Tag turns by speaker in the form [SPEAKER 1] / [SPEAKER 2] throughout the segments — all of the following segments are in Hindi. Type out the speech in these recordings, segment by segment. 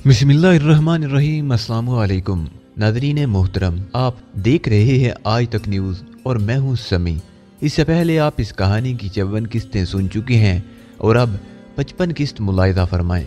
[SPEAKER 1] बिस्मिल्लाहिर्रहमानिर्रहीम। अस्सलामु अलैकुम नाज़रीन मोहतरम, आप देख रहे हैं आज तक न्यूज़ और मैं हूं समी। इससे पहले आप इस कहानी की 54 किस्तें सुन चुके हैं और अब 55 किस्त मुलाहिज़ा फरमाएं।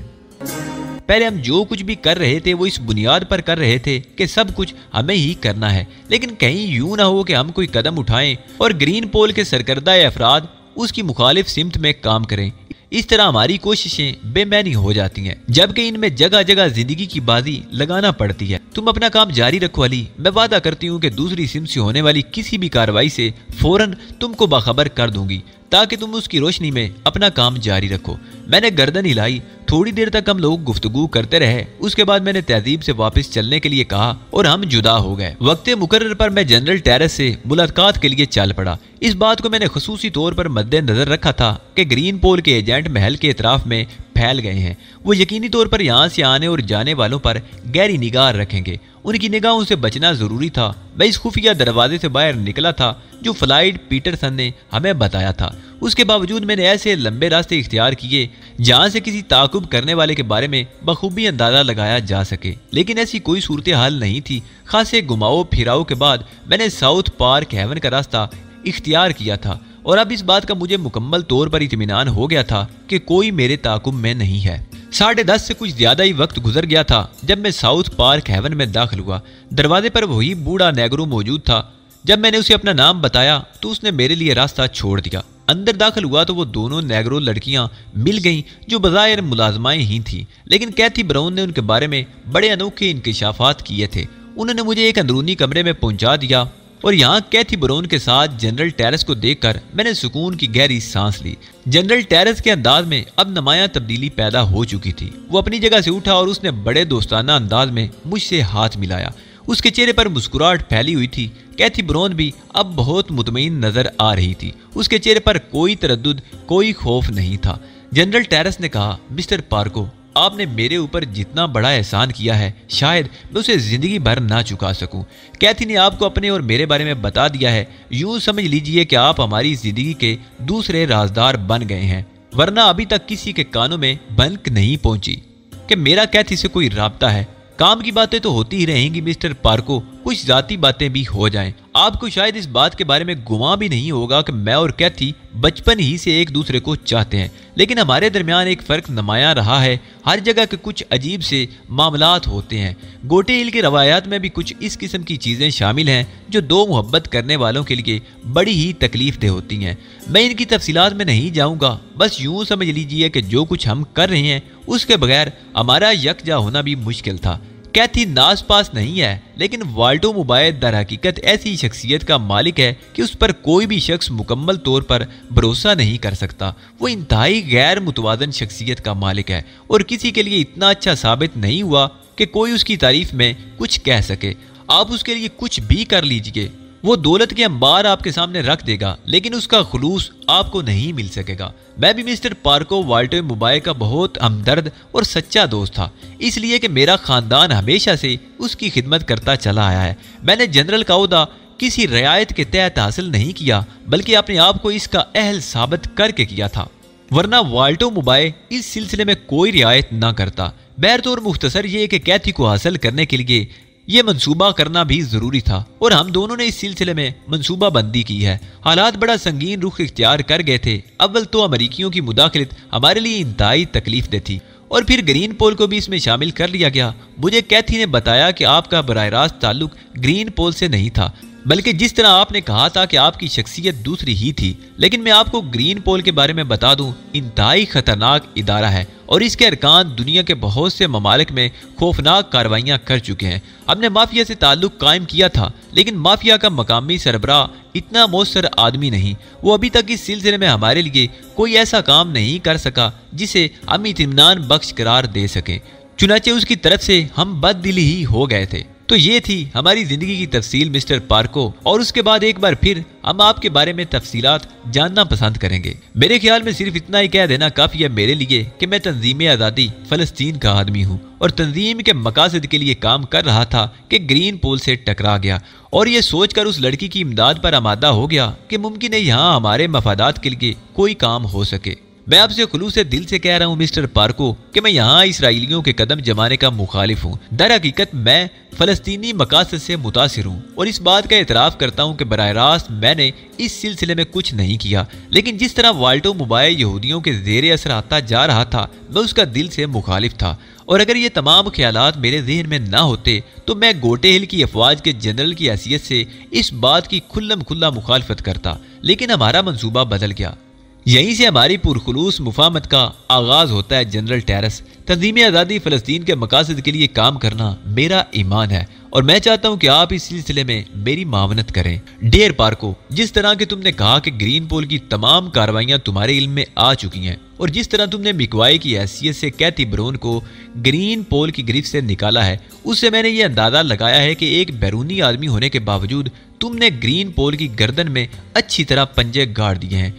[SPEAKER 2] पहले हम जो कुछ भी कर रहे थे वो इस बुनियाद पर कर रहे थे कि सब कुछ हमें ही करना है, लेकिन कहीं यूं ना हो कि हम कोई कदम उठाएं और ग्रीन पोल के सरकर्दा अफराद उसकी मुखालिफ सिमत में काम करें। इस तरह हमारी कोशिशें बेमैनी हो जाती हैं, जबकि इनमें जगह जगह जिंदगी की बाजी लगाना पड़ती है। तुम अपना काम जारी रखो अली, मैं वादा करती हूँ कि दूसरी सिम से होने वाली किसी भी कार्रवाई से फौरन तुमको बाखबर कर दूंगी ताकि तुम उसकी रोशनी में अपना काम जारी रखो। मैंने गर्दन हिलाई। थोड़ी देर तक हम लोग गुफ्तगू करते रहे। उसके बाद मैंने तहजीब से वापस चलने के लिए कहा और हम जुदा हो गए। वक्त मुकर्रर पर मैं जनरल टेरेस से मुलाकात के लिए चल पड़ा। इस बात को मैंने खुसूसी तौर पर मद्देनजर रखा था कि ग्रीन पोल के एजेंट महल के इतराफ में फैल गए हैं। वो यकीनी तौर पर यहाँ से आने और जाने वालों पर गहरी निगाह रखेंगे। उनकी निगाहों से बचना जरूरी था। मैं इस खुफिया दरवाजे से बाहर निकला था जो फ्लाइड पीटरसन ने हमें बताया था। उसके बावजूद मैंने ऐसे लंबे रास्ते इख्तियार किए जहां से किसी ताकुब करने वाले के बारे में बखूबी अंदाजा लगाया जा सके, लेकिन ऐसी कोई सूरत हाल नहीं थी। खासे घुमाओ फिराओ के बाद मैंने साउथ पार्क हेवन का रास्ता इख्तियार किया था और अब इस बात का मुझे मुकम्मल तौर पर इत्मीनान हो गया था कि कोई मेरे ताकुब में नहीं है। 10:30 से कुछ ज्यादा ही वक्त गुजर गया था जब मैं साउथ पार्क हेवन में दाखिल हुआ। दरवाजे पर वही बूढ़ा नेगरो मौजूद था। जब मैंने उसे अपना नाम बताया तो उसने मेरे लिए रास्ता छोड़ दिया। अंदर दाखिल हुआ तो वो दोनों नेगरो लड़कियां मिल गईं जो बज़ाहिर मुलाजमाएं ही थीं, लेकिन कैथी ब्राउन ने उनके बारे में बड़े अनोखे इंकशाफात किए थे। उन्होंने मुझे एक अंदरूनी कमरे में पहुंचा दिया और यहाँ कैथी ब्राउन के साथ जनरल टेरेस को देखकर मैंने सुकून की गहरी सांस ली। जनरल टेरेस के अंदाज में अब नुमायां तब्दीली पैदा हो चुकी थी। वो अपनी जगह से उठा और उसने बड़े दोस्ताना अंदाज में मुझसे हाथ मिलाया। उसके चेहरे पर मुस्कुराहट फैली हुई थी। कैथी ब्राउन भी अब बहुत मुतमईन नजर आ रही थी। उसके चेहरे पर कोई तरद्दुद, कोई खौफ नहीं था। जनरल टेरेस ने कहा, मिस्टर पार्को, आपने मेरे ऊपर जितना बड़ा एहसान किया है शायद मैं उसे जिंदगी भर ना चुका सकूं। कैथी ने आपको अपने और मेरे बारे में बता दिया है। यूं समझ लीजिए कि आप हमारी जिंदगी के दूसरे राजदार बन गए हैं, वरना अभी तक किसी के कानों में भनक नहीं पहुंची कि मेरा कैथी से कोई राब्ता है। काम की बातें तो होती ही रहेंगी मिस्टर पार्को, कुछ जाती बातें भी हो जाएं। आपको शायद इस बात के बारे में गुमान भी नहीं होगा कि मैं और कैथी बचपन ही से एक दूसरे को चाहते हैं, लेकिन हमारे दरमियान एक फर्क नुमायां रहा है। हर जगह के कुछ अजीब से मामलात होते हैं। गोटे हिल की रवायात में भी कुछ इस किस्म की चीज़ें शामिल हैं जो दो मोहब्बत करने वालों के लिए बड़ी ही तकलीफ दे होती हैं। मैं इनकी तफसीलात में नहीं जाऊँगा, बस यूँ समझ लीजिए कि जो कुछ हम कर रहे हैं उसके बगैर हमारा यकजा होना भी मुश्किल था। कैथी नास पास नहीं है, लेकिन वाल्टो मुबाय दर हकीकत ऐसी शख्सियत का मालिक है कि उस पर कोई भी शख्स मुकम्मल तौर पर भरोसा नहीं कर सकता। वो इंतहाई गैर मुतवाज़न शख्सियत का मालिक है और किसी के लिए इतना अच्छा साबित नहीं हुआ कि कोई उसकी तारीफ में कुछ कह सके। आप उसके लिए कुछ भी कर लीजिए, वो दौलत के अंबार आपके सामने रख देगा, लेकिन उसका खुलूस आपको नहीं मिल सकेगा। मैं भी मिस्टर पार्को वाल्टो मुबाय का बहुत हमदर्द और सच्चा दोस्त था, इसलिए कि मेरा खानदान हमेशा से उसकी खिदमत करता चला आया है। मैंने जनरल का ओहदा किसी रियायत के तहत हासिल नहीं किया, बल्कि अपने आप को इसका अहल साबित करके किया था, वरना वाल्टो मुबाय इस सिलसिले में कोई रियायत ना करता। बहरतौर मुख्तसर ये कि कैथी को हासिल करने के लिए ये मंसूबा करना भी जरूरी था और हम दोनों ने इस सिलसिले में मंसूबा बंदी की है। हालात बड़ा संगीन रुख इख्तियार कर गए थे। अव्वल तो अमरीकियों की मुदाखलत हमारे लिए इंतहाई तकलीफ दे थी और फिर ग्रीन पोल को भी इसमें शामिल कर लिया गया। मुझे कैथी ने बताया कि आपका बराह रास्त ताल्लुक ग्रीन पोल से नहीं था, बल्कि जिस तरह आपने कहा था कि आपकी शख्सियत दूसरी ही थी। लेकिन मैं आपको ग्रीन पोल के बारे में बता दूं, इंतहाई खतरनाक इदारा है और इसके अरकान दुनिया के बहुत से ममालिक में खौफनाक कार्रवाइयाँ कर चुके हैं। हमने माफिया से ताल्लुक कायम किया था, लेकिन माफिया का मकामी सरबराह इतना मौसर आदमी नहीं। वो अभी तक इस सिलसिले में हमारे लिए कोई ऐसा काम नहीं कर सका जिसे हम इत्मीनान बख्श करार दे सकें। चुनाचे उसकी तरफ से हम बददिल ही हो गए थे। तो ये थी हमारी जिंदगी की तफसील मिस्टर पार्को, और उसके बाद एक बार फिर हम आपके बारे में तफसीलात जानना पसंद करेंगे। मेरे ख्याल में सिर्फ इतना ही कह देना काफी है मेरे लिए कि मैं तंजीम आज़ादी फ़लस्तीन का आदमी हूँ और तंजीम के मकासद के लिए काम कर रहा था कि ग्रीन पोल से टकरा गया और ये सोचकर उस लड़की की इमदाद पर आमादा हो गया कि मुमकिन है यहाँ हमारे मफादात के लिए कोई काम हो सके। मैं आपसे खुलूस दिल से कह रहा हूँ मिस्टर पार्को कि मैं यहाँ इसराइलियों के कदम जमाने का मुखालिफ हूँ। दर हकीकत मैं फलस्तीनी मकासद से मुतासिर हूँ और इस बात का एतराफ़ करता हूँ कि बराह रास्त मैंने इस सिलसिले में कुछ नहीं किया, लेकिन जिस तरह वाल्टो मोबाइल यहूदियों के ज़ेरे असर आता जा रहा था मैं उसका दिल से मुखालिफ था। और अगर ये तमाम ख्यालात मेरे जहन में ना होते तो मैं गोटे हिल की अफवाज के जनरल की हैसियत से इस बात की खुल्लम खुल्ला मुखालफत करता, लेकिन हमारा मंसूबा बदल गया। यहीं से हमारी पुरखुलूस मुफाहमत का आगाज होता है। जनरल टेरेस, तंजीम आज़ादी फ़लस्तीन के मकासद के लिए काम करना मेरा ईमान है और मैं चाहता हूं कि आप इस सिलसिले में मेरी मावनत करें। डियर पार्को, जिस तरह के तुमने कहा कि ग्रीन पोल की तमाम कार्रवाइयां तुम्हारे इल्म में आ चुकी हैं और जिस तरह तुमने मिकवाई की हैसियत से कैथी ब्राउन को ग्रीन पोल की गिरफ्त से निकाला है, उससे मैंने ये अंदाजा लगाया है कि एक बैरूनी आदमी होने के बावजूद तुमने ग्रीन पोल की गर्दन में अच्छी तरह पंजे गाड़ दिए हैं।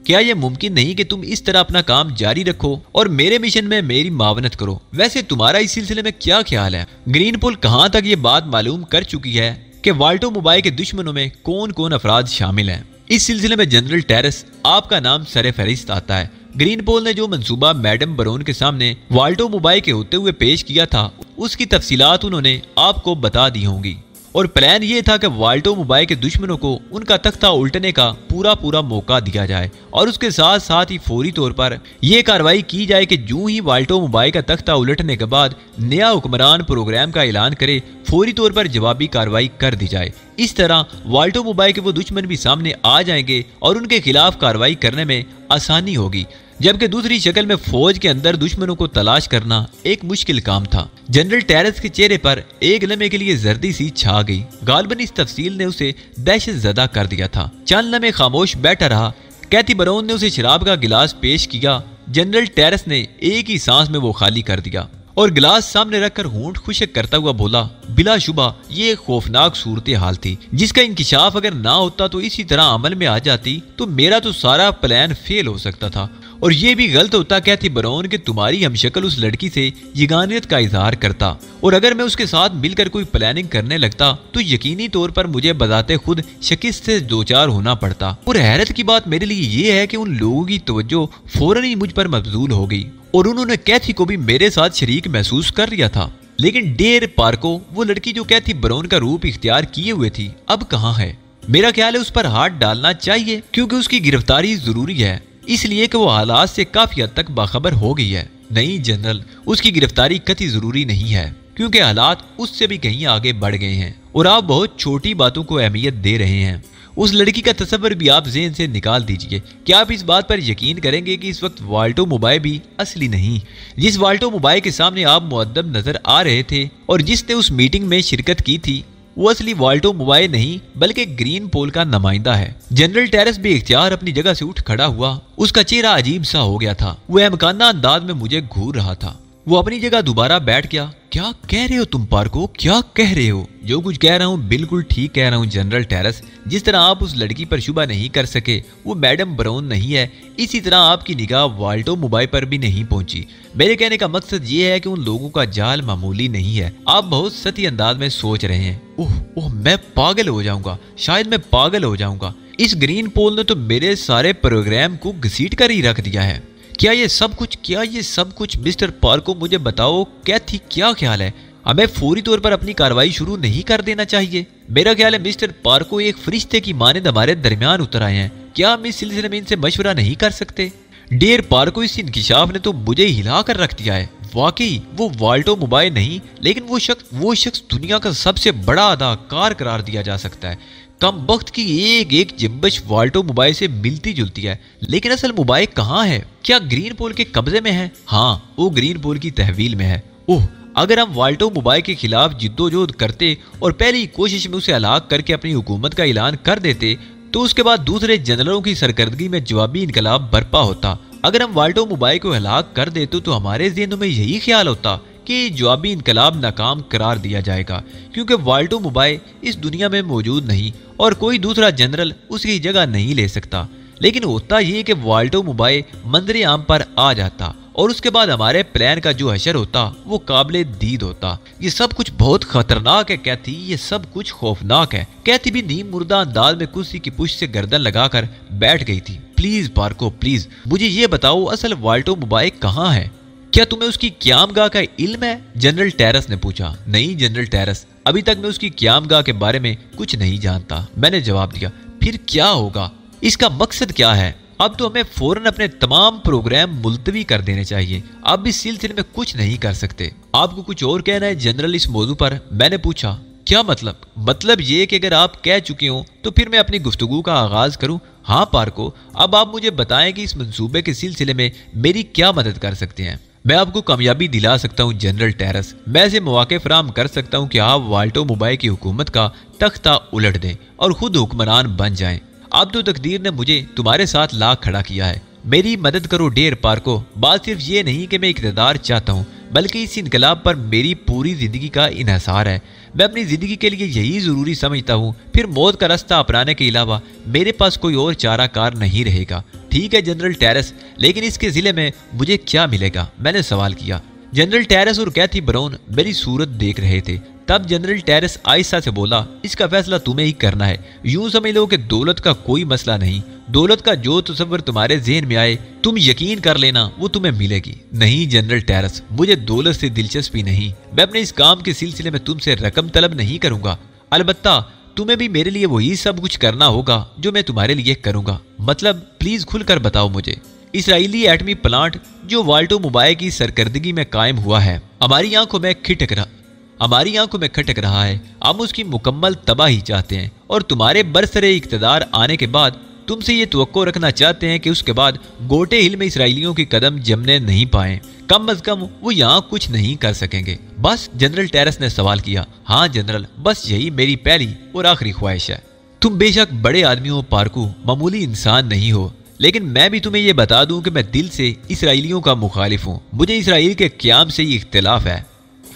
[SPEAKER 2] क्या यह मुमकिन नहीं कि तुम इस तरह अपना काम जारी रखो और मेरे मिशन में मेरी मावनत करो? वैसे तुम्हारा इस सिलसिले में क्या ख्याल है? ग्रीन पोल कहां तक ये बात मालूम कर चुकी है कि वाल्टो मोबाइल के दुश्मनों में कौन कौन अफराद शामिल हैं? इस सिलसिले में जनरल टेरेस, आपका नाम सरे फहरिस्त आता है। ग्रीन पोल ने जो मंसूबा मैडम बरोन के सामने वाल्टो मोबाइल के होते हुए पेश किया था उसकी तफसीलात उन्होंने आपको बता दी होंगी और प्लान ये था कि वाल्टो मोबाइल के दुश्मनों को उनका तख्ता उल्टने का पूरा मौका दिया जाए और उसके साथ साथ ही फौरी तौर पर यह कार्रवाई की जाए कि जो ही वाल्टो मोबाइल का तख्ता उलटने के बाद नया हुक्मरान प्रोग्राम का ऐलान करे, फौरी तौर पर जवाबी कार्रवाई कर दी जाए। इस तरह वाल्टो मोबाइल के वो दुश्मन भी सामने आ जाएंगे और उनके खिलाफ कार्रवाई करने में आसानी होगी, जबकि दूसरी शक्ल में फौज के अंदर दुश्मनों को तलाश करना एक मुश्किल काम था। जनरल टेरेस के चेहरे पर एक लम्हे के लिए जर्दी सी छा गई। गालबन इस तफसील ने उसे दहशत ज़दा कर दिया था। चंद लम्हे खामोश बैठा रहा। कैथी ब्राउन ने उसे शराब का गिलास पेश किया। जनरल टेरेस ने एक ही सांस में वो खाली कर दिया और गिलास सामने रखकर होंठ खुशक करता हुआ बोला, बिलाशुबा ये एक खौफनाक सूरत हाल थी जिसका इंकिशाफ अगर ना होता तो इसी तरह अमल में आ जाती तो मेरा तो सारा प्लान फेल हो सकता था और ये भी गलत होता कैथी ब्राउन कि तुम्हारी हमशक्ल उस लड़की से यगानियत का इजहार करता और अगर मैं उसके साथ मिलकर कोई प्लानिंग करने लगता तो यकीनी तौर पर मुझे बताते खुद शिकस्त से दो चार होना पड़ता। और हैरत की बात मेरे लिए ये है कि उन लोगों की तवज्जो फौरन ही मुझ पर मबजूल हो गई और उन्होंने कैथी को भी मेरे साथ शरीक महसूस कर लिया था। लेकिन डेर पार्को, वो लड़की जो कैथी ब्राउन का रूप इख्तियार किए हुए थी, अब कहाँ है? मेरा ख्याल है उस पर हाथ डालना चाहिए क्योंकि उसकी गिरफ्तारी जरूरी है, इसलिए कि वो हालात से काफी हद तक बाखबर हो गई है। नहीं जनरल, उसकी गिरफ्तारी कतई जरूरी नहीं है क्योंकि हालात उससे भी कहीं आगे बढ़ गए हैं और आप बहुत छोटी बातों को अहमियत दे रहे हैं। उस लड़की का तस्वर भी आप ज़हन से निकाल दीजिए। क्या आप इस बात पर यकीन करेंगे कि इस वक्त वाल्टो मोबाइल भी असली नहीं? जिस वाल्टो मोबाइल के सामने आप मुअद्दब नजर आ रहे थे और जिसने उस मीटिंग में शिरकत की थी, वो असली वाल्टो मोबाइल नहीं बल्कि ग्रीन पोल का नुमाइंदा है। जनरल टेरेस बेइख्तियार अपनी जगह से उठ खड़ा हुआ। उसका चेहरा अजीब सा हो गया था। वो अहमकाना अंदाज में मुझे घूर रहा था। वो अपनी जगह दोबारा बैठ गया। क्या कह रहे हो तुम पार्को? क्या कह रहे हो? जो कुछ कह रहा हूँ बिल्कुल ठीक कह रहा हूँ जनरल टेरेस। जिस तरह आप उस लड़की पर शुबा नहीं कर सके वो मैडम ब्राउन नहीं है, इसी तरह आपकी निगाह वाल्टो मोबाइल पर भी नहीं पहुंची। मेरे कहने का मकसद ये है कि उन लोगों का जाल मामूली नहीं है। आप बहुत सती अंदाज में सोच रहे हैं। ओह, मैं पागल हो जाऊंगा, शायद मैं पागल हो जाऊंगा। इस ग्रीन पोल ने तो मेरे सारे प्रोग्राम को घसीट कर ही रख दिया है। क्या ये सब कुछ मिस्टर पार्को, मुझे बताओ कैथी क्या ख्याल है? हमें फौरी तौर पर अपनी कार्रवाई शुरू नहीं कर देना चाहिए? मेरा ख्याल है मिस्टर पार्को एक फरिश्ते की मानद हमारे दरमियान उतर आए हैं। क्या हम इस सिलसिले में इनसे मशवरा नहीं कर सकते? डियर पार्को, इस इंकिशाफ ने तो मुझे हिला कर रख दिया है। वाकई वो वाल्टो मोबाइल नहीं, लेकिन वो शख्स दुनिया का सबसे बड़ा अदाकार करार दिया जा सकता है। कम वक्त की एक जिम्बश वाल्टो मोबाइल से मिलती जुलती है, लेकिन असल मोबाइल कहाँ है? क्या ग्रीन पोल के कब्जे में है? हाँ, वो ग्रीन पोल की तहवील में है। ओह, अगर हम वाल्टो मोबाइल के खिलाफ जिद्दोजहद करते और पहली कोशिश में उसे हलाक करके अपनी हुकूमत का ऐलान कर देते तो उसके बाद दूसरे जनरलों की सरकर्दगी में जवाबी इनकलाब बर्पा होता। अगर हम वाल्टो मोबाइल को हलाक कर देते तो हमारे ज़हनों में यही ख्याल होता कि जवाबी इनकलाब नाकाम करार दिया जाएगा क्योंकि वाल्टो मोबाइल इस दुनिया में मौजूद नहीं और कोई दूसरा जनरल उसकी जगह नहीं ले सकता। लेकिन होता ये कि वाल्टो मोबाइल मंजर आम पर आ जाता और उसके बाद हमारे प्लान का जो हशर होता वो काबिल दीद होता। ये सब कुछ बहुत खतरनाक है कैथी, ये सब कुछ खौफनाक है। कैथी भी नीम मुर्दा अंदाज में कुर्सी की पुष्ट से गर्दन लगाकर बैठ गई थी। प्लीज पार्को प्लीज मुझे ये बताओ असल वाल्टो मोबाइल कहाँ है? क्या तुम्हें उसकी क़यामगाह का इल्म है? जनरल टेरेस ने पूछा। नहीं जनरल टेरेस, अभी तक मैं उसकी क़यामगाह के बारे में कुछ नहीं जानता, मैंने जवाब दिया। फिर क्या होगा? इसका मकसद क्या है? अब तो हमें फौरन अपने तमाम प्रोग्राम मुलतवी कर देने चाहिए। अब इस सिलसिले में कुछ नहीं कर सकते। आपको कुछ और कहना है जनरल इस मौजू पर? मैंने पूछा। क्या मतलब? मतलब ये कि अगर आप कह चुके हो तो फिर मैं अपनी गुफ्तगू का आगाज करूं? हाँ पार्को, अब आप मुझे बताएं कि इस मंसूबे के सिलसिले में मेरी क्या मदद कर सकते हैं। मैं आपको कामयाबी दिला सकता हूं जनरल टेरेस। मैं ऐसे मौके फराहम कर सकता हूं कि आप वाल्टो मोबाइल की हुकूमत का तख्ता उलट दें और खुद हुक्मरान बन जाएं। अब तो तकदीर ने मुझे तुम्हारे साथ ला खड़ा किया है। मेरी मदद करो डेर पार्को। बात सिर्फ ये नहीं कि मैं इक़्तिदार चाहता हूँ, बल्कि इस इनकलाब पर मेरी पूरी जिंदगी का इन्हिसार है। मैं अपनी जिंदगी के लिए यही जरूरी समझता हूँ। फिर मौत का रास्ता अपनाने के अलावा मेरे पास कोई और चारा कार नहीं रहेगा। ठीक है जनरल टेरेस, लेकिन इसके जिले में मुझे क्या मिलेगा? मैंने सवाल किया। जनरल टेरेस और कैथी ब्राउन मेरी सूरत देख रहे थे। तब जनरल टेरेस आहिस्ता से बोला, इसका फैसला तुम्हें ही करना है। यूं समझ लो कि दौलत का कोई मसला नहीं। दौलत का जो तस्वर तुम्हारे ज़हन में आए तुम यकीन कर लेना वो तुम्हें मिलेगी। नहीं जनरल टेरेस, मुझे दौलत से दिलचस्पी नहीं। मैं अपने इस काम के सिलसिले में तुमसे रकम तलब नहीं करूंगा। अलबत्ता तुम्हें भी मेरे लिए वही सब कुछ करना होगा जो मैं तुम्हारे लिए करूंगा। मतलब प्लीज खुलकर बताओ मुझे। इसराइली एटमी प्लांट जो वाल्टो मोबाइल की सरकर्दगी में कायम हुआ है हमारी आंखों में खटक रहा है। हम उसकी मुकम्मल तबाही चाहते हैं और तुम्हारे बरसरे इक़्तिदार आने के बाद तुमसे ये तवक्को रखना चाहते हैं कि उसके बाद गोटे हिल में इसराइलियों की कदम जमने नहीं पाए। कम अज कम वो यहाँ कुछ नहीं कर सकेंगे। बस? जनरल टेरेस ने सवाल किया। हाँ जनरल, बस यही मेरी पहली और आखिरी ख्वाहिश है। तुम बेशक बड़े आदमी हो पार्कू, मामूली इंसान नहीं हो, लेकिन मैं भी तुम्हें यह बता दूं कि मैं दिल से इसराइलियों का मुखालिफ हूँ। मुझे इसराइल के क़याम से ही इख्तिलाफ है।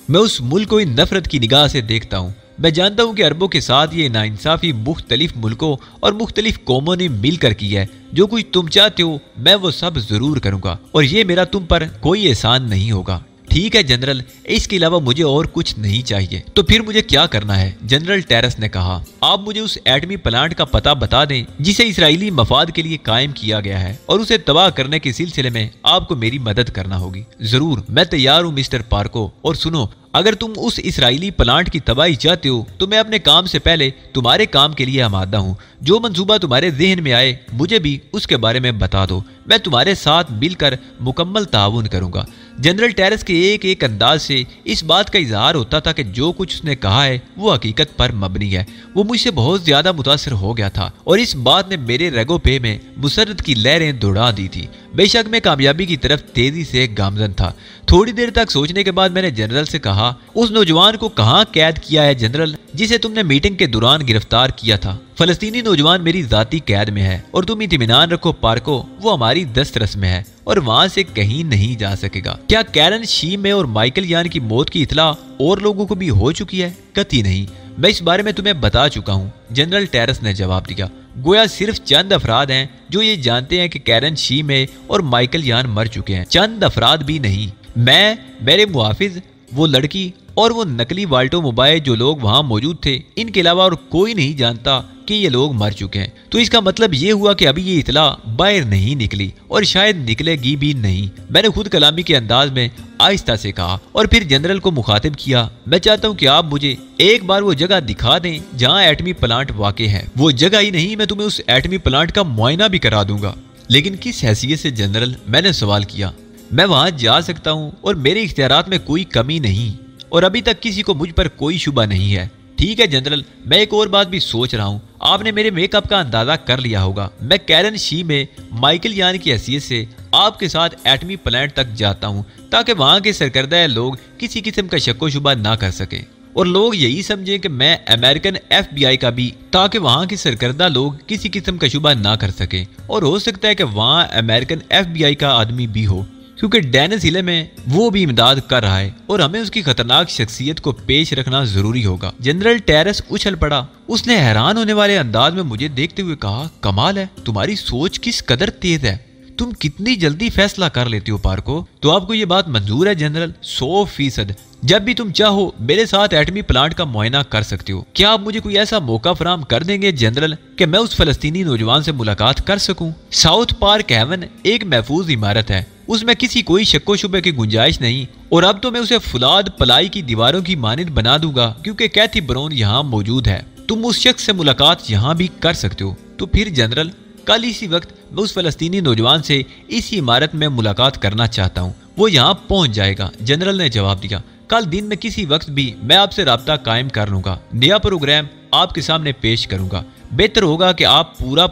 [SPEAKER 2] मैं उस मुल्क को नफरत की निगाह से देखता हूँ। मैं जानता हूँ कि अरबों के साथ ये नाइंसाफ़ी मुख्तलिफ मुल्कों और मुख्तलिफ कौमों ने मिलकर की है। जो कुछ तुम चाहते हो मैं वो सब जरूर करूँगा और ये मेरा तुम पर कोई एहसान नहीं होगा। ठीक है जनरल, इसके अलावा मुझे और कुछ नहीं चाहिए। तो फिर मुझे क्या करना है? जनरल टेरेस ने कहा। आप मुझे उस एटमी प्लांट का पता बता दें जिसे इसराइली मफाद के लिए कायम किया गया है और उसे तबाह करने के सिलसिले में आपको मेरी मदद करना होगी। जरूर, मैं तैयार हूँ मिस्टर पार्को। और सुनो, अगर तुम उस इसराइली प्लांट की तबाही चाहते हो तो मैं अपने काम से पहले तुम्हारे काम के लिए आमादा हूँ। जो मंसूबा तुम्हारे जहन में आए मुझे भी उसके बारे में बता दो। मैं तुम्हारे साथ मिलकर मुकम्मल ताउन करूंगा। जनरल टेरेस के एक अंदाज से इस बात का इजहार होता था कि जो कुछ उसने कहा है वो हकीकत पर मबनी है। वो मुझसे बहुत ज्यादा मुतासिर हो गया था और इस बात ने मेरे रगो पे में मुसर्रत की लहरें दौड़ा दी थी। बेशक मैं कामयाबी की तरफ तेजी से गामजन था। थोड़ी देर तक सोचने के बाद मैंने जनरल से कहा, उस नौजवान को कहाँ कैद किया है जनरल, जिसे तुमने मीटिंग के दौरान गिरफ्तार किया था? फलस्तीनी नौजवान मेरी जाती कैद में है और तुम इत्मीनान रखो पार्को, वो हमारी दस्तरस में है और वहां से कहीं नहीं जा सकेगा। क्या कैरन शीमे और माइकल यान की मौत की इतला और लोगों को भी हो चुकी है? कतई नहीं, मैं इस बारे में तुम्हें बता चुका हूँ। जनरल टेरेस ने जवाब दिया। गोया सिर्फ चंद अफराद हैं जो ये जानते हैं कि कैरन शीमे और माइकल यान मर चुके हैं। चंद अफराद भी नहीं, मैं, मेरे मुहाफिज, वो लड़की और वो नकली वाल्टो मोबाइल जो लोग वहां मौजूद थे, इनके अलावा और कोई नहीं जानता कि ये लोग मर चुके हैं। तो इसका मतलब ये हुआ कि अभी ये इतला बाहर नहीं निकली और शायद निकलेगी भी नहीं। मैंने खुद कलामी के अंदाज में आहिस्ता से कहा और फिर जनरल को मुखातिब किया। मैं चाहता हूँ कि आप मुझे एक बार वो जगह दिखा दें जहाँ एटमी प्लांट वाक़ई है। वो जगह ही नहीं, मैं तुम्हें उस एटमी प्लांट का मुआयना भी करा दूंगा। लेकिन किस हैसियत से जनरल? मैंने सवाल किया। मैं वहां जा सकता हूं और मेरे इख्तियारात में कोई कमी नहीं और अभी तक किसी को मुझ पर कोई शुबा नहीं है। ठीक है जनरल, मैं एक और बात भी सोच रहा हूं। आपने मेरे मेकअप का अंदाजा कर लिया होगा। मैं कैरन शी में माइकल यान की हैसियत से आपके साथ एटमी प्लांट तक जाता हूं ताकि वहां के सरकर्दा लोग किसी किस्म का शक्को शुबा ना कर सकें और लोग यही समझें कि मैं अमेरिकन FBI का भी, ताकि वहां के सरकर्दा लोग किसी किस्म का शुबा ना कर सकें। और हो सकता है कि वहां अमेरिकन FBI का आदमी भी हो, क्योंकि डेनिस हिले में वो भी इमदाद कर रहा है और हमें उसकी खतरनाक शख्सियत को पेश रखना जरूरी होगा। जनरल टेरेस उछल पड़ा। उसने हैरान होने वाले अंदाज में मुझे देखते हुए कहा, कमाल है, तुम्हारी सोच किस कदर तेज है। तुम कितनी जल्दी फैसला कर लेती हो पार्को। तो आपको ये बात मंजूर है जनरल? 100%। जब भी तुम चाहो मेरे साथ एटमी प्लांट का मुआयना कर सकते हो। क्या आप मुझे कोई ऐसा मौका फराहम कर देंगे जनरल कि मैं उस फलस्तीनी नौजवान से मुलाकात कर सकूं? साउथ पार्क हेवन एक महफूज इमारत है, उसमें किसी कोई शक्को शुबे की गुंजाइश नहीं, और अब तो मैं उसे फुलाद पलाई की दीवारों की मानिंद बना दूंगा क्योंकि कैथी ब्राउन यहाँ मौजूद है। तुम उस शख्स से मुलाकात यहाँ भी कर सकते हो। तो फिर जनरल, कल इसी वक्त मैं उस फलस्तीनी नौजवान से इसी इमारत में मुलाकात करना चाहता हूँ। वो यहाँ पहुँच जाएगा, जनरल ने जवाब दिया। कल दिन में किसी वक्त भी मैं आपसे राब्ता कायम कर लूंगा, नया प्रोग्राम आपके सामने पेश करूंगा। बेहतर होगा कि आप पूरा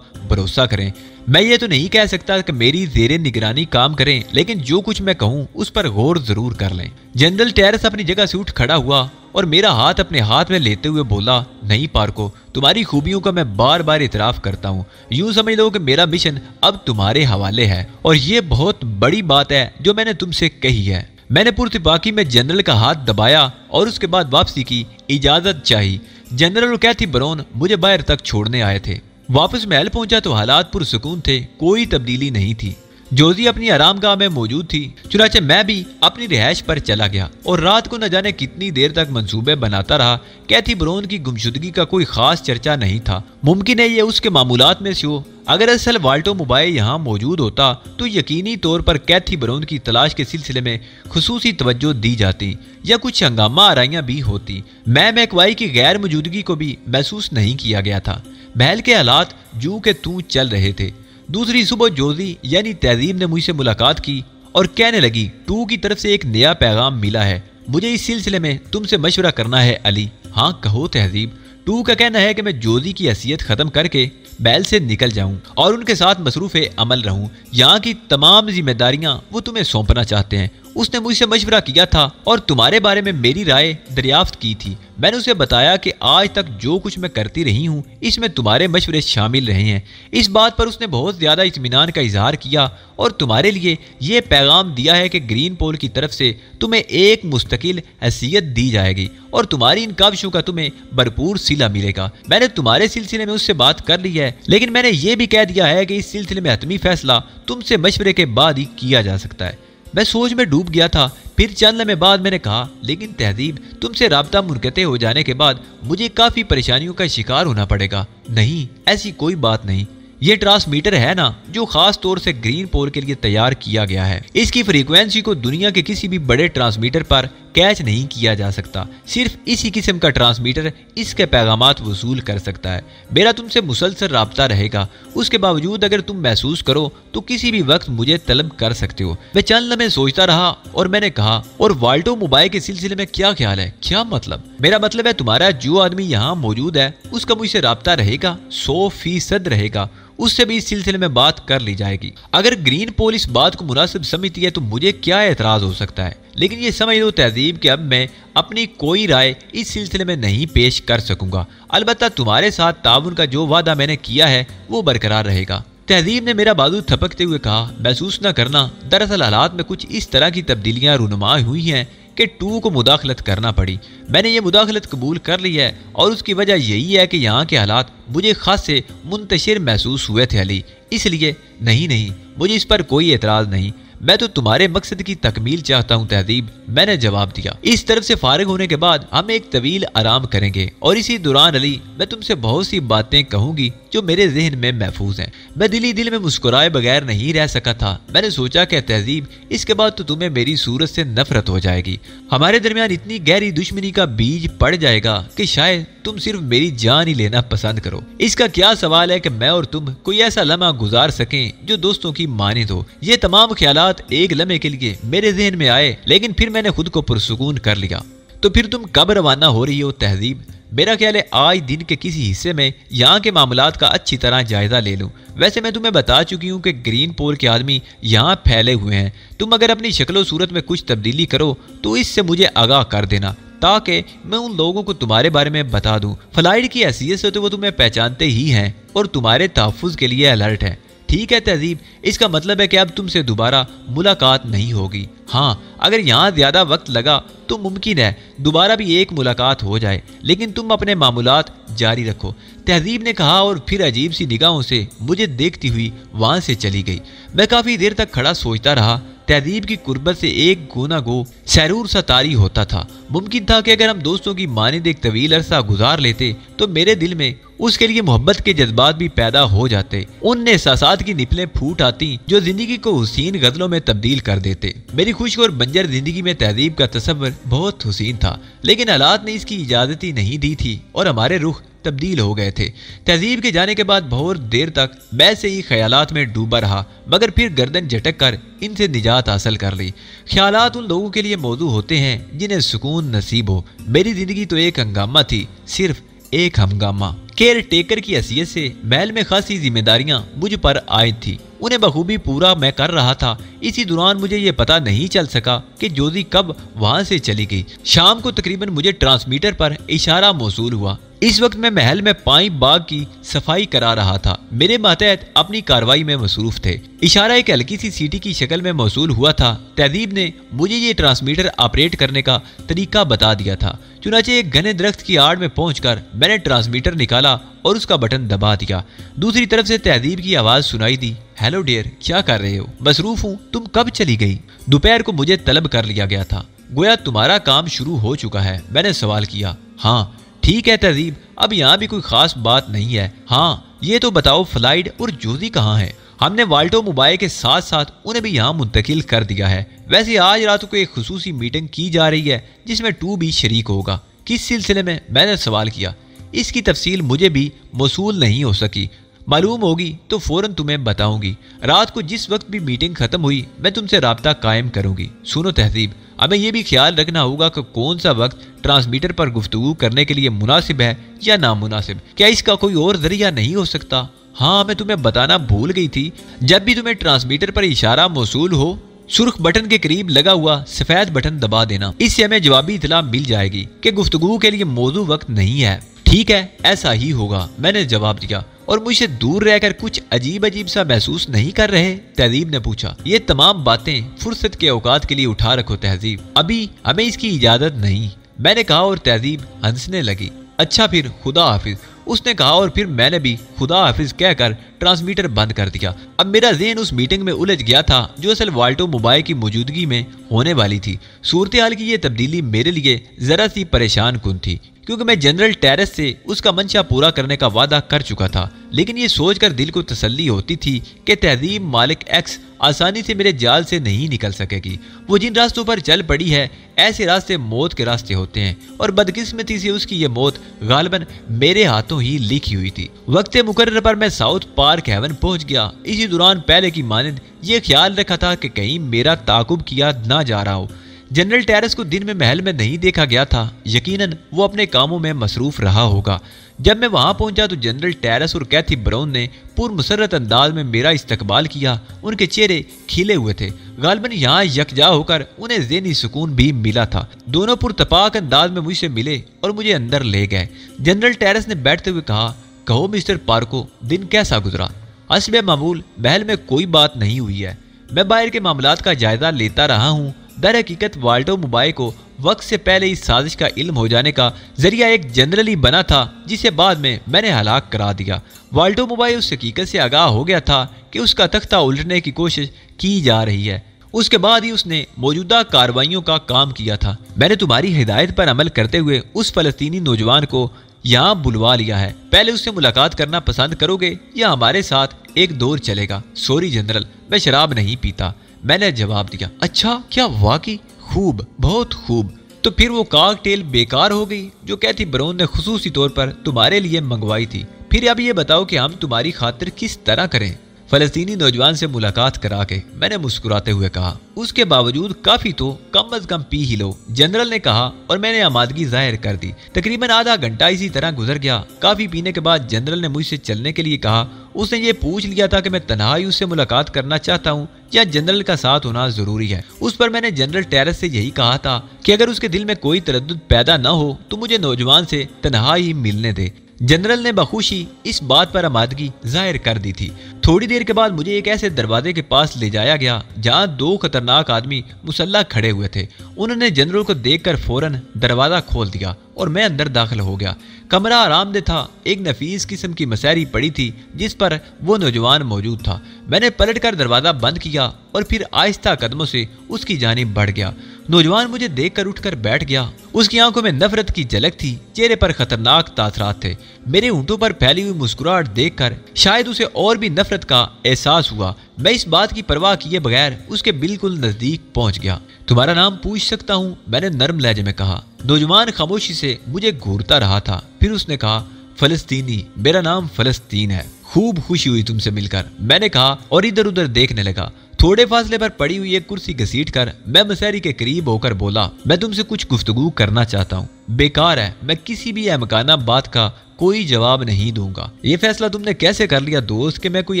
[SPEAKER 2] भरोसा करें। मैं ये तो नहीं कह सकता कि मेरी ज़ेरे निगरानी काम करें, लेकिन जो कुछ मैं कहूँ उस पर गौर जरूर कर लें। जनरल टेरेस अपनी जगह से उठ खड़ा हुआ और मेरा हाथ अपने हाथ में लेते हुए बोला, नहीं पार्को, तुम्हारी खूबियों का मैं बार बार इतराफ करता हूँ। यूं समझ लो कि मेरा मिशन अब तुम्हारे हवाले है, और ये बहुत बड़ी बात है जो मैंने तुमसे कही है। मैंने पुरतपाकी में जनरल का हाथ दबाया और उसके बाद वापसी की इजाजत चाही। जनरल और कैथी ब्राउन मुझे बाहर तक छोड़ने आए थे। वापस महल पहुंचा तो हालात पुरसुकून थे, कोई तब्दीली नहीं थी। जोजी अपनी आरामगाह में मौजूद थी, चुनाचे मैं भी अपनी रिहाइश पर चला गया और रात को न जाने कितनी देर तक मंसूबे बनाता रहा। कैथी ब्राउन की गुमशुदगी का कोई खास चर्चा नहीं था। मुमकिन है ये उसके मामूलात में से हो। अगर असल वाल्टो मोबाइल यहाँ मौजूद होता तो यकीनी तौर पर कैथी ब्राउन की तलाश के सिलसिले में खुसूसी तवज्जो दी जाती या कुछ हंगामा आराइयाँ भी होती। मैकवाई की गैर मौजूदगी को भी महसूस नहीं किया गया था। महल के हालात जूं के तूं चल रहे थे। दूसरी सुबह जोजी यानी तहजीब ने मुझसे मुलाकात की और कहने लगी, टू की तरफ से एक नया पैगाम मिला है, मुझे इस सिलसिले में तुमसे मशवरा करना है अली। हाँ कहो तहजीब। टू का कहना है कि मैं जोजी की हैसियत खत्म करके महल से निकल जाऊं और उनके साथ मसरूफ़ अमल रहूं। यहाँ की तमाम जिम्मेदारियां वो तुम्हें सौंपना चाहते हैं। उसने मुझसे मशवरा किया था और तुम्हारे बारे में मेरी राय दरियाफ्त की थी। मैंने उसे बताया कि आज तक जो कुछ मैं करती रही हूँ इसमें तुम्हारे मशवरे शामिल रहे हैं। इस बात पर उसने बहुत ज़्यादा इत्मीनान का इजहार किया और तुम्हारे लिए ये पैगाम दिया है कि ग्रीन पोल की तरफ से तुम्हें एक मुस्तकिल हैसियत दी जाएगी और तुम्हारी इन काविशों का तुम्हें भरपूर सिला मिलेगा। मैंने तुम्हारे सिलसिले में उससे बात कर ली है, लेकिन मैंने ये भी कह दिया है कि इस सिलसिले में हतमी फैसला तुमसे मशवरे के बाद ही किया जा सकता है। मैं सोच में डूब गया था। फिर चंद लम्हे बाद मैंने कहा, लेकिन तहजीब, तुमसे राब्ता मुनक़ते हो जाने के बाद मुझे काफ़ी परेशानियों का शिकार होना पड़ेगा। नहीं, ऐसी कोई बात नहीं। ये ट्रांसमीटर है ना जो खास तौर से ग्रीन पोल के लिए तैयार किया गया है, इसकी फ्रीक्वेंसी को दुनिया के किसी भी बड़े ट्रांसमीटर पर कैच नहीं किया जा सकता। सिर्फ इसी किस्म का ट्रांसमीटर इसके पैगामात वसूल कर सकता है। मेरा तुमसे मुसलसल राब्ता रहेगा। उसके बावजूद अगर तुम महसूस करो तो किसी भी वक्त मुझे तलब कर सकते हो। मैं चंद लम्हे सोचता रहा और मैंने कहा, और वाल्टो मोबाइल के सिलसिले में क्या ख्याल है? क्या मतलब? मेरा मतलब है तुम्हारा जो आदमी यहाँ मौजूद है उसका मुझसे राब्ता रहेगा, 100% रहेगा। उससे भी इस सिलसिले में बात कर ली जाएगी। अगर ग्रीन पोल इस बात को मुनासिब समझती है तो मुझे क्या एतराज हो सकता है, लेकिन ये समझ लो तहजीब कि अब मैं अपनी कोई राय इस सिलसिले में नहीं पेश कर सकूंगा। अलबत्ता तुम्हारे साथ ताउन का जो वादा मैंने किया है वो बरकरार रहेगा। तहजीब ने मेरा बाजू थपकते हुए कहा, महसूस न करना, दरअसल हालात में कुछ इस तरह की तब्दीलियां रुनुमा हुई हैं कि टू को मुदाखलत करना पड़ी। मैंने ये मुदाखलत कबूल कर ली है और उसकी वजह यही है कि यहाँ के हालात मुझे खास से मुंतशिर महसूस हुए थे अली। इसलिए नहीं, मुझे इस पर कोई एतराज़ नहीं। मैं तो तुम्हारे मकसद की तकमील चाहता हूँ तहजीब, मैंने जवाब दिया। इस तरफ से फारिग होने के बाद हम एक तवील आराम करेंगे और इसी दौरान अली मैं तुमसे बहुत सी बातें कहूंगी जो मेरे जहन में महफूज हैं। मैं दिल में मुस्कुराए बगैर नहीं रह सका था। मैंने सोचा कि तहजीब, इसके बाद तो तुम्हें मेरी सूरत से नफरत हो जाएगी। हमारे दरमियान इतनी गहरी दुश्मनी का बीज पड़ जाएगा कि शायद तुम सिर्फ मेरी जान ही लेना पसंद करो। इसका क्या सवाल है कि मैं और तुम कोई ऐसा लम्हा गुजार सकें जो दोस्तों की मानिंद हो। ये तमाम ख्यालात एक लम्हे के लिए मेरे जहन में आए, लेकिन फिर मैंने खुद को पुरसुकून कर लिया। तो फिर तुम कब रवाना हो रही हो तहजीब? मेरा ख्याल है आज दिन के किसी हिस्से में यहाँ के मामलात का अच्छी तरह जायजा ले लूँ। वैसे मैं तुम्हें बता चुकी हूँ कि ग्रीन पोल के आदमी यहाँ फैले हुए हैं। तुम अगर अपनी शक्ल सूरत में कुछ तब्दीली करो तो इससे मुझे आगाह कर देना, ताकि मैं उन लोगों को तुम्हारे बारे में बता दूं। फ्लाइट की हैसियत से तो वो तुम्हें पहचानते ही हैं और तुम्हारे तहफ़्फ़ुज़ के लिए अलर्ट है। ठीक है तहजीब, इसका मतलब है कि अब तुमसे दोबारा मुलाकात नहीं होगी। हाँ, अगर यहाँ ज्यादा वक्त लगा तो मुमकिन है दोबारा भी एक मुलाकात हो जाए, लेकिन तुम अपने मामूलात जारी रखो, तहजीब ने कहा और फिर अजीब सी निगाहों से मुझे देखती हुई वहां से चली गई। मैं काफी देर तक खड़ा सोचता रहा। तहजीब की कुर्बत से एक गुना गो सरूर सा तारी होता था। मुमकिन था कि अगर हम दोस्तों की मानिंद एक तवील अरसा गुजार लेते तो मेरे दिल में उसके लिए मोहब्बत के जज्बात भी पैदा हो जाते। उन एहसासात की निपलें फूट आती जो जिंदगी को हुसीन गजलों में तब्दील कर देते। मेरी खुश्क और बंजर जिंदगी में तहजीब का तस्वर बहुत हुसीन था, लेकिन हालात ने इसकी इजाजत ही नहीं दी थी और हमारे रुख तब्दील हो गए थे। तहजीब के जाने के बाद बहुत देर तक मैं से ही ख्यालात में डूबा रहा, मगर फिर गर्दन झटक कर इनसे निजात हासिल कर ली। ख्यालात उन लोगों के लिए मौजू होते हैं जिन्हें सुकून नसीब हो। मेरी जिंदगी तो एक हंगामा थी, सिर्फ एक हंगामा। केयर टेकर की हैसियत से महल में खासी जिम्मेदारियां मुझ पर आयद थी, उन्हें बखूबी पूरा मैं कर रहा था। इसी दौरान मुझे ये पता नहीं चल सका कि जोजी कब वहां से चली गई। शाम को तकरीबन मुझे ट्रांसमीटर पर इशारा मौसूल हुआ। इस वक्त मैं महल में पाइप बाग की सफाई करा रहा था। मेरे मातहत अपनी कार्रवाई में मसरूफ थे। इशारा एक हल्की सी सीटी की शक्ल में मौसूल हुआ था। तहजीब ने मुझे ये ट्रांसमीटर ऑपरेट करने का तरीका बता दिया था। चुनाचे एक घने दरख्त की आड़ में पहुंचकर मैंने ट्रांसमीटर निकाला और उसका बटन दबा दिया। दूसरी तरफ से तहजीब की आवाज सुनाई दी, हेलो डियर, क्या कर रहे हो? मसरूफ हूँ, तुम कब चली गई? दोपहर को मुझे तलब कर लिया गया था, गोया तुम्हारा काम शुरू हो चुका है। मैंने सवाल किया। हाँ ठीक है तहजीब, अब यहाँ भी कोई खास बात नहीं है। हाँ ये तो बताओ फ्लाइड और जोजी कहाँ है? हमने वाल्टो मोबाइल के साथ साथ उन्हें भी यहाँ मुंतकिल कर दिया है। वैसे आज रात को एक खुसूसी मीटिंग की जा रही है जिसमें 2 भी शरीक होगा। किस सिलसिले में? मैंने सवाल किया। इसकी तफसील मुझे भी मौसूल नहीं हो सकी, मालूम होगी तो फौरन तुम्हें बताऊंगी। रात को जिस वक्त भी मीटिंग खत्म हुई मैं तुमसे राब्ता कायम करूंगी। सुनो तहजीब, हमें यह भी ख्याल रखना होगा कि कौन सा वक्त ट्रांसमीटर पर गुफ्तगू करने के लिए मुनासिब है या नामुनासिब। क्या इसका कोई और जरिया नहीं हो सकता? हाँ मैं तुम्हें बताना भूल गई थी, जब भी तुम्हें ट्रांसमीटर पर इशारा मौसूल हो, सुर्ख बटन के करीब लगा हुआ सफेद बटन दबा देना। इससे हमें जवाबी इतला मिल जाएगी कि गुफ्तगू के लिए मौजू वक्त नहीं है। ठीक है, ऐसा ही होगा, मैंने जवाब दिया। और मुझसे दूर रहकर कुछ अजीब अजीब सा महसूस नहीं कर रहे? तहजीब ने पूछा। ये तमाम बातें फुर्सत के औकात के लिए उठा रखो तहजीब, अभी हमें इसकी इजाजत नहीं, मैंने कहा और तहजीब हंसने लगी। अच्छा फिर खुदा हाफिज, उसने कहा और फिर मैंने भी खुदा हाफिज कहकर ट्रांसमीटर बंद कर दिया। अब मेरा ज़हन उस मीटिंग में उलझ गया था जो असल वाल्टो मोबाइल की मौजूदगी में होने वाली थी। सूरत हाल की यह तब्दीली मेरे लिए जरा सी परेशान कुन थी, क्योंकि मैं जनरल टेरेस से उसका मंशा पूरा करने का वादा कर चुका था। लेकिन ये सोचकर दिल को तसल्ली होती थी कि तहजीब मालिक एक्स आसानी से मेरे जाल से नहीं निकल सकेगी। वो जिन रास्तों पर चल पड़ी है, ऐसे रास्ते मौत के रास्ते होते हैं और बदकिस्मती से उसकी ये मौत गालिबन मेरे हाथों ही लिखी हुई थी। वक्त मुकर्रर पर मैं साउथ पार्क हेवन पहुंच गया। इसी दौरान पहले की मानिंद ये ख्याल रखा था कि कहीं मेरा ताकुब किया ना जा रहा हो। जनरल टेरेस को दिन में महल में नहीं देखा गया था, यकीनन वो अपने कामों में मसरूफ रहा होगा। जब मैं वहां पहुंचा तो जनरल टेरेस और कैथी ब्राउन ने पुरमसरत अंदाज में मेरा इस्तकबाल किया। उनके चेहरे खिले हुए थे, गालिबन यहाँ यकजा होकर उन्हें ज़हनी सुकून भी मिला था। दोनों पुरतपाक अंदाज में मुझसे मिले और मुझे अंदर ले गए। जनरल टेरेस ने बैठते हुए कहा, कहो मिस्टर पार्को, दिन कैसा गुजरा? हस्बे मामूल महल में कोई बात नहीं हुई है। मैं बाहर के मामलात का जायजा लेता रहा हूँ। दर हकीकत वाल्टो मोबाइल को वक्त से पहले इस साजिश का इल्म हो जाने का जरिया एक जनरल ही बना था, जिसे बाद में मैंने हलाक करा दिया। वाल्टो मोबाइल उस हकीकत से आगाह हो गया था कि उसका तख्ता उलटने की कोशिश की जा रही है। उसके बाद ही उसने मौजूदा कार्रवाइयों का काम किया था। मैंने तुम्हारी हिदायत पर अमल करते हुए उस फलस्तीनी नौजवान को यहाँ बुलवा लिया है। पहले उससे मुलाकात करना पसंद करोगे या हमारे साथ एक दौर चलेगा? सॉरी जनरल, मैं शराब नहीं पीता, मैंने जवाब दिया। अच्छा, क्या वाकई? खूब, बहुत खूब। तो फिर वो कॉकटेल बेकार हो गई जो कैथी ब्राउन ने खुसूसी तौर पर तुम्हारे लिए मंगवाई थी। फिर अब ये बताओ कि हम तुम्हारी खातिर किस तरह करें? फलस्तीनी नौजवान से मुलाकात करा के मैंने मुस्कुराते हुए कहा। उसके बावजूद काफी तो कम अज कम पी ही लो, जनरल ने कहा और मैंने आमादगी जाहिर कर दी। तकरीबन आधा घंटा इसी तरह गुजर गया। काफी पीने के बाद जनरल ने मुझसे चलने के लिए कहा। उसने ये पूछ लिया था कि मैं तन्हाई उससे मुलाकात करना चाहता हूँ या जनरल का साथ होना जरूरी है। उस पर मैंने जनरल टेरेस से यही कहा था कि अगर उसके दिल में कोई तरद्दुद पैदा न हो तो मुझे नौजवान से तन्हाई मिलने दे। जनरल ने बखुशी इस बात पर आमादगी जाहिर कर दी थी। थोड़ी देर के बाद मुझे एक ऐसे दरवाजे के पास ले जाया गया जहां 2 खतरनाक आदमी मुसल्ला खड़े हुए थे। उन्होंने जनरल को देखकर फौरन दरवाजा खोल दिया और मैं अंदर दाखिल हो गया। कमरा आरामदेह था। एक नफीस किस्म की मसहरी पड़ी थी जिस पर वो नौजवान मौजूद था। मैंने पलटकर दरवाजा बंद किया और फिर आहिस्ता कदमों से उसकी जानिब बढ़ गया। नौजवान मुझे देखकर उठकर बैठ गया। उसकी आंखों में नफरत की झलक थी, चेहरे पर खतरनाक तासरात थे। मेरे होंठों पर फैली हुई मुस्कुराहट देखकर शायद उसे और भी नफरत का एहसास हुआ। मैं इस बात की परवाह किए बगैर उसके बिल्कुल नजदीक पहुंच गया। तुम्हारा नाम पूछ सकता हूँ? मैंने नर्म लहजे में कहा। नौजवान खामोशी से मुझे घूरता रहा था। फिर उसने कहा, फलस्तीनी, मेरा नाम फलस्तीन है। खूब खुशी हुई तुमसे मिलकर, मैंने कहा और इधर उधर देखने लगा। थोड़े फासले पर पड़ी हुई एक कुर्सी घसीटकर मैं मसहरी के करीब होकर बोला, मैं तुमसे कुछ गुफ्तगू करना चाहता हूँ। बेकार है, मैं किसी भी अहमकाना बात का कोई जवाब नहीं दूंगा। ये फैसला तुमने कैसे कर लिया दोस्त कि मैं कोई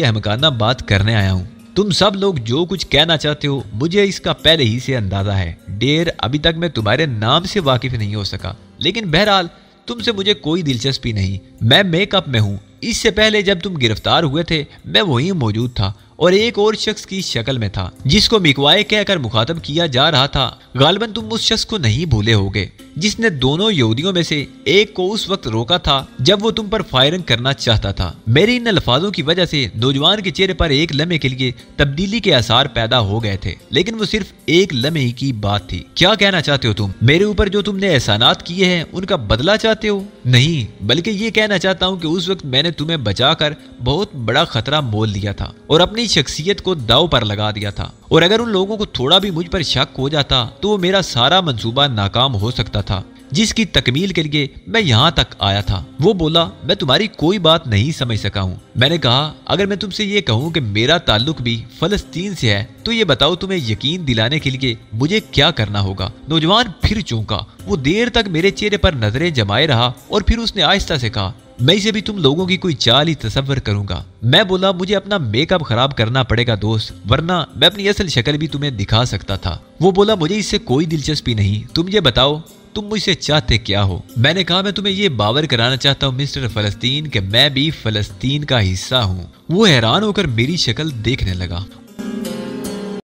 [SPEAKER 2] अहमकाना बात करने आया हूँ? तुम सब लोग जो कुछ कहना चाहते हो मुझे इसका पहले ही से अंदाजा है। डेर, अभी तक मैं तुम्हारे नाम से वाकिफ नहीं हो सका, लेकिन बहरहाल तुमसे मुझे कोई दिलचस्पी नहीं। मैं मेकअप में हूँ। इससे पहले जब तुम गिरफ्तार हुए थे मैं वहीं मौजूद था और एक और शख्स की शक्ल में था जिसको मिकवाए कहकर मुखातब किया जा रहा था। गालिबन तुम उस शख्स को नहीं भूले होगे जिसने दोनों यहूदियों में से एक को उस वक्त रोका था जब वो तुम पर फायरिंग करना चाहता था। मेरे इन अल्फाजों की वजह से नौजवान के चेहरे पर एक लम्हे के लिए तब्दीली के आसार पैदा हो गए थे, लेकिन वो सिर्फ एक लम्हे की बात थी। क्या कहना चाहते हो तुम? मेरे ऊपर जो तुमने एहसानात किए हैं उनका बदला चाहते हो? नहीं, बल्कि ये कहना चाहता हूँ कि उस वक्त मैंने तुम्हें बचाकर बहुत बड़ा खतरा मोल लिया था और अपनी शख्सियत को दाव पर लगा दिया था। और अगर उन लोगों को थोड़ा भी मुझ पर शक हो जाता तो वो मेरा सारा मंसूबा नाकाम हो सकता था जिसकी तकमील के लिए मैं यहाँ तक आया था। वो बोला, मैं तुम्हारी कोई बात नहीं समझ सका हूँ। मैंने कहा, अगर मैं तुमसे ये कहूँ कि मेरा ताल्लुक भी फलस्तीन से है तो ये बताओ तुम्हें यकीन दिलाने के लिए मुझे क्या करना होगा? नौजवान फिर चौंका। वो देर तक मेरे चेहरे पर नजरें जमाए रहा और फिर उसने आहिस्ता से कहा, मैं इसे भी तुम लोगों की कोई चाल ही तसव्वुर करूंगा। मैं बोला, मुझे अपना मेकअप खराब करना पड़ेगा दोस्त, वरना मैं अपनी असल शक्ल भी तुम्हें दिखा सकता था। वो बोला, मुझे इससे कोई दिलचस्पी नहीं, तुम ये बताओ तुम मुझसे चाहते क्या हो? मैंने कहा, मैं तुम्हें ये बावर कराना चाहता हूँ मिस्टर फलस्तीन कि मैं भी फलस्तीन का हिस्सा हूँ। वो हैरान होकर मेरी शक्ल देखने लगा